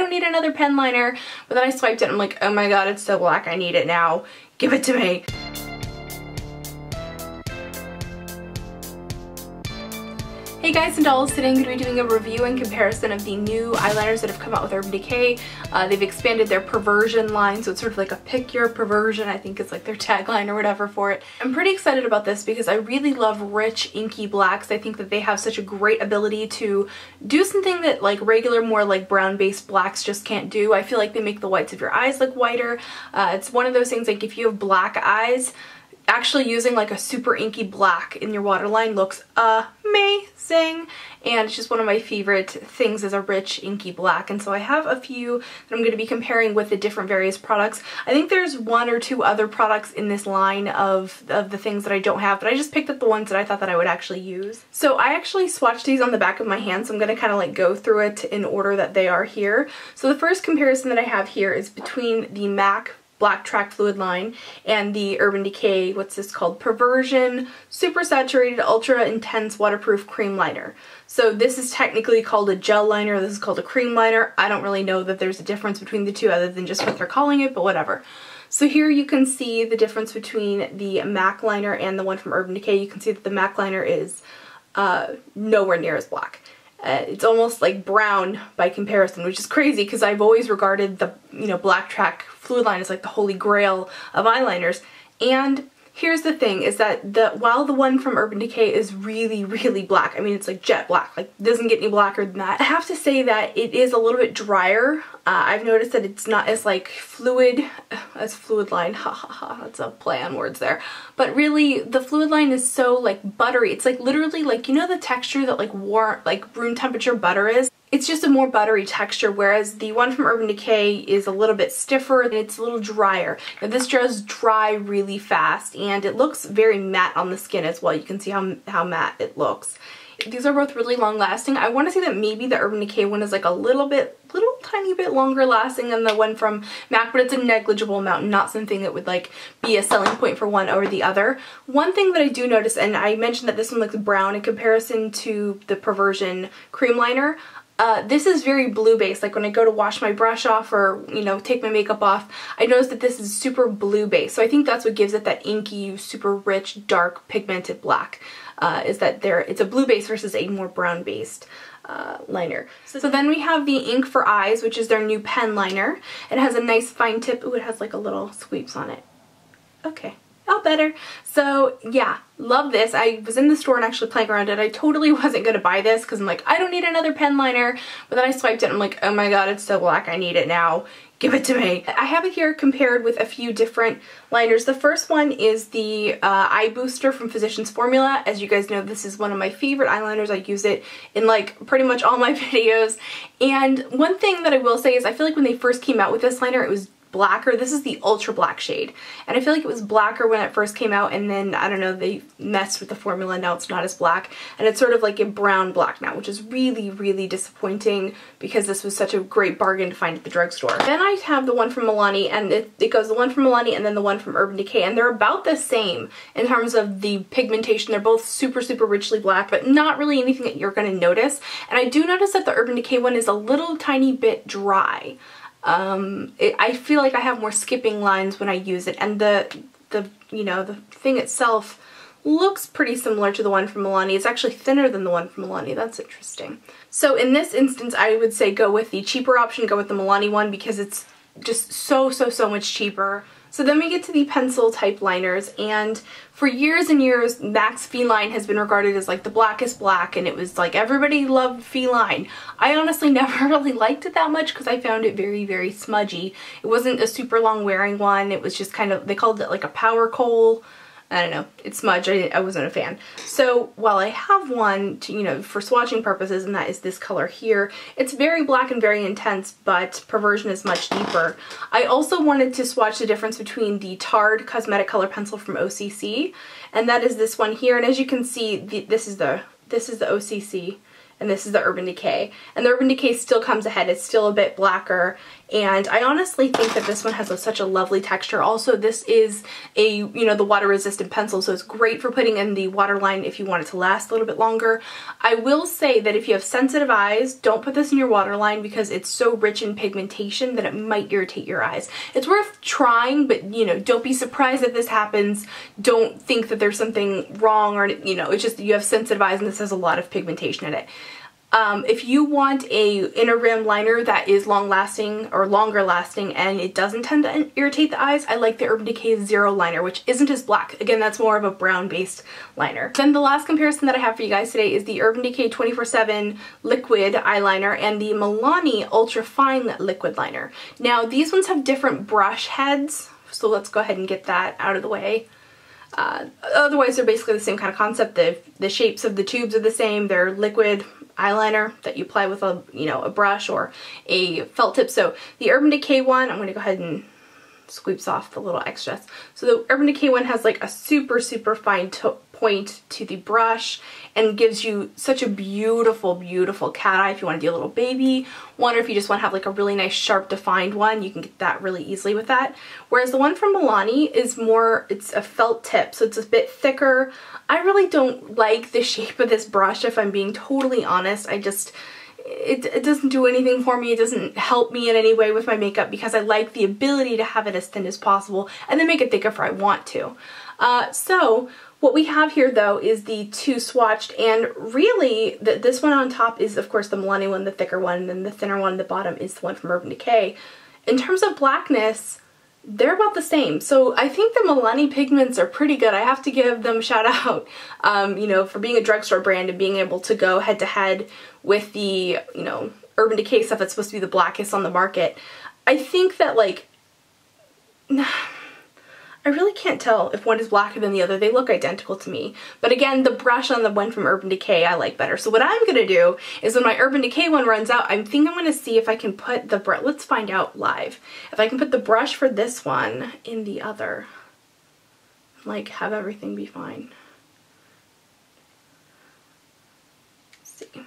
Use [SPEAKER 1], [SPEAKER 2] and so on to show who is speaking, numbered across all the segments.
[SPEAKER 1] don't need another pen liner. But then I swiped it and I'm like, oh my god, it's so black, I need it now. Give it to me. Hey guys and dolls, today I'm going to be doing a review and comparison of the new eyeliners that have come out with Urban Decay. They've expanded their Perversion line, so it's sort of like a pick your perversion, I think it's like their tagline or whatever for it. I'm pretty excited about this because I really love rich inky blacks. I think that they have such a great ability to do something that like regular, more like brown based blacks just can't do. I feel like they make the whites of your eyes look whiter. It's one of those things like if you have black eyes, actually using like a super inky black in your waterline looks amazing, and it's just one of my favorite things is a rich inky black. And so I have a few that I'm going to be comparing with the different various products. I think there's one or two other products in this line of the things that I don't have, but I just picked up the ones that I thought that I would actually use. So I actually swatched these on the back of my hand, so I'm going to kind of like go through it in order that they are here. So the first comparison that I have here is between the MAC Black Track Fluid line and the Urban Decay, what's this called? Perversion Super Saturated Ultra Intense Waterproof Cream Liner. So this is technically called a gel liner, this is called a cream liner. I don't really know that there's a difference between the two other than just what they're calling it, but whatever. So here you can see the difference between the MAC liner and the one from Urban Decay. You can see that the MAC liner is nowhere near as black. It's almost like brown by comparison, which is crazy because I've always regarded the, Black Track Fluid line as like the holy grail of eyeliners. And here's the thing is that while the one from Urban Decay is really, really black, I mean it's like jet black, like doesn't get any blacker than that, I have to say that it is a little bit drier. I've noticed that it's not as like fluid as fluid line, ha ha ha, that's a play on words there. But really the fluid line is so like buttery. It's like literally like, the texture that like warm, like room temperature butter is? It's just a more buttery texture, whereas the one from Urban Decay is a little bit stiffer and it's a little drier. Now this does dry really fast and it looks very matte on the skin as well. You can see how matte it looks. These are both really long lasting. I want to say that maybe the Urban Decay one is like a little tiny bit longer lasting than the one from MAC, but it's a negligible amount, not something that would like be a selling point for one over the other. One thing that I do notice, and I mentioned that this one looks brown in comparison to the Perversion cream liner, this is very blue based. Like when I go to wash my brush off or, take my makeup off, I notice that this is super blue based. So I think that's what gives it that inky, super rich, dark, pigmented black, is that it's a blue base versus a more brown based liner. So then we have the Ink for Eyes, which is their new pen liner. It has a nice fine tip. Ooh, it has like a little sweeps on it. Okay. Oh, better. So yeah, love this. I was in the store and actually playing around it. I totally wasn't going to buy this because I'm like, I don't need another pen liner. But then I swiped it and I'm like, oh my god, it's so black. I need it now. Give it to me. I have it here compared with a few different liners. The first one is the Eye Booster from Physicians Formula. As you guys know, this is one of my favorite eyeliners. I use it in like pretty much all my videos. And one thing that I will say is I feel like when they first came out with this liner, it was blacker. This is the ultra black shade, and I feel like it was blacker when it first came out, and then I don't know, they messed with the formula, now it's not as black and it's sort of like a brown black now, which is really, really disappointing because this was such a great bargain to find at the drugstore. Then I have the one from Milani, and it goes the one from Milani and then the one from Urban Decay, and they're about the same in terms of the pigmentation. They're both super, super richly black, but not really anything that you're going to notice. And I do notice that the Urban Decay one is a little tiny bit dry. I feel like I have more skipping lines when I use it, and the thing itself looks pretty similar to the one from Milani. It's actually thinner than the one from Milani. That's interesting. So in this instance, I would say go with the cheaper option, go with the Milani one because it's just so much cheaper. So then we get to the pencil type liners, and for years and years, MAC's Feline has been regarded as like the blackest black, and it was like everybody loved Feline. I honestly never really liked it that much because I found it very, very smudgy. It wasn't a super long wearing one. It was just kind of, they called it like a power coal. I don't know, it's smudge. I wasn't a fan. So while I have one to, for swatching purposes, and that is this color here, it's very black and very intense, but Perversion is much deeper. I also wanted to swatch the difference between the Torrid Cosmetic Color Pencil from OCC, and that is this one here. And as you can see, this is the OCC, and this is the Urban Decay. And the Urban Decay still comes ahead. It's still a bit blacker, and I honestly think that this one has such a lovely texture. Also, this is a, you know, the water resistant pencil, so it's great for putting in the waterline if you want it to last a little bit longer. I will say that if you have sensitive eyes, don't put this in your waterline because it's so rich in pigmentation that it might irritate your eyes. It's worth trying, but, you know, don't be surprised if this happens. Don't think that there's something wrong, or, you know, it's just you have sensitive eyes and this has a lot of pigmentation in it. If you want a inner rim liner that is long lasting or longer lasting and it doesn't tend to irritate the eyes, I like the Urban Decay Zero liner, which isn't as black. Again, that's more of a brown based liner. Then the last comparison that I have for you guys today is the Urban Decay 24/7 liquid eyeliner and the Milani Ultrafine liquid liner. Now these ones have different brush heads, so let's go ahead and get that out of the way. Otherwise they're basically the same kind of concept. The shapes of the tubes are the same. They're liquid eyeliner that you apply with a, you know, a brush or a felt tip. So the Urban Decay one, I'm going to go ahead and squeeze off the little extras. So the Urban Decay one has like a super fine point to the brush and gives you such a beautiful cat eye if you want to do a little baby one, or if you just want to have like a really nice sharp defined one, you can get that really easily with that. Whereas the one from Milani is more, it's a felt tip, so it's a bit thicker. I really don't like the shape of this brush, if I'm being totally honest. I just, it doesn't do anything for me. It doesn't help me in any way with my makeup because I like the ability to have it as thin as possible and then make it thicker if I want to. So what we have here though is the two swatched, and really this one on top is of course the Milani one, the thicker one, and then the thinner one at the bottom is the one from Urban Decay. In terms of blackness, they're about the same. So I think the Milani pigments are pretty good. I have to give them a shout out, you know, for being a drugstore brand and being able to go head to head with the, you know, Urban Decay stuff that's supposed to be the blackest on the market. I think that, like, I really can't tell if one is blacker than the other. They look identical to me. But again, the brush on the one from Urban Decay I like better. So what I'm going to do is when my Urban Decay one runs out, I think I'm going to see if I can put the brush, let's find out live, if I can put the brush for this one in the other. Like, have everything be fine. Let's see.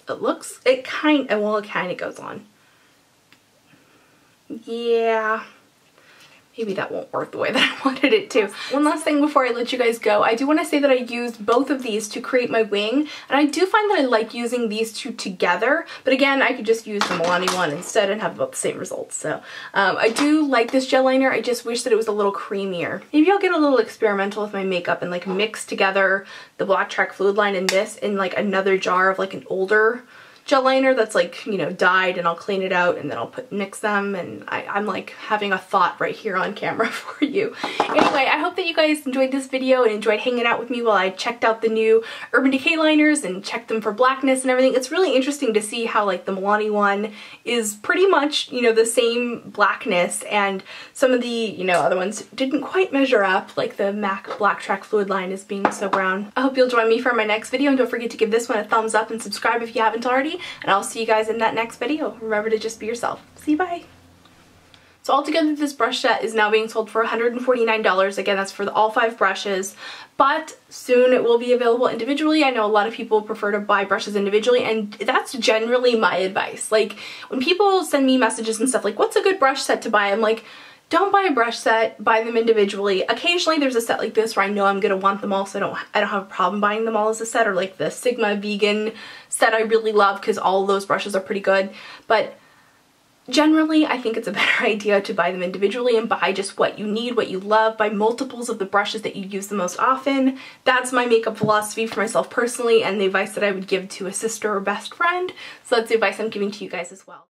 [SPEAKER 1] It looks, it kind of goes on. Yeah. Maybe that won't work the way that I wanted it to. One last thing before I let you guys go, I do want to say that I used both of these to create my wing, and I do find that I like using these two together, but again, I could just use the Milani one instead and have about the same results. So I do like this gel liner. I just wish that it was a little creamier. Maybe I'll get a little experimental with my makeup and like mix together the Black Track Fluid Line and this in like another jar of like an older gel liner that's like, you know, dyed, and I'll clean it out and then I'll mix them, and I'm like having a thought right here on camera for you. Anyway, I hope that you guys enjoyed this video and enjoyed hanging out with me while I checked out the new Urban Decay liners and checked them for blackness and everything. It's really interesting to see how like the Milani one is pretty much, you know, the same blackness, and some of the, you know, other ones didn't quite measure up, like the MAC Black Track Fluid Line is being so brown. I hope you'll join me for my next video, and don't forget to give this one a thumbs up and subscribe if you haven't already. And I'll see you guys in that next video. Remember to just be yourself. See you, bye. So altogether, this brush set is now being sold for $149. Again, that's for all 5 brushes, but soon it will be available individually. I know a lot of people prefer to buy brushes individually, and that's generally my advice. Like, when people send me messages and stuff like, what's a good brush set to buy? I'm like, don't buy a brush set, buy them individually. Occasionally there's a set like this where I know I'm gonna want them all, so I don't have a problem buying them all as a set, or like the Sigma vegan set I really love because all of those brushes are pretty good. But generally I think it's a better idea to buy them individually and buy just what you need, what you love, buy multiples of the brushes that you use the most often. That's my makeup philosophy for myself personally, and the advice that I would give to a sister or best friend. So that's the advice I'm giving to you guys as well.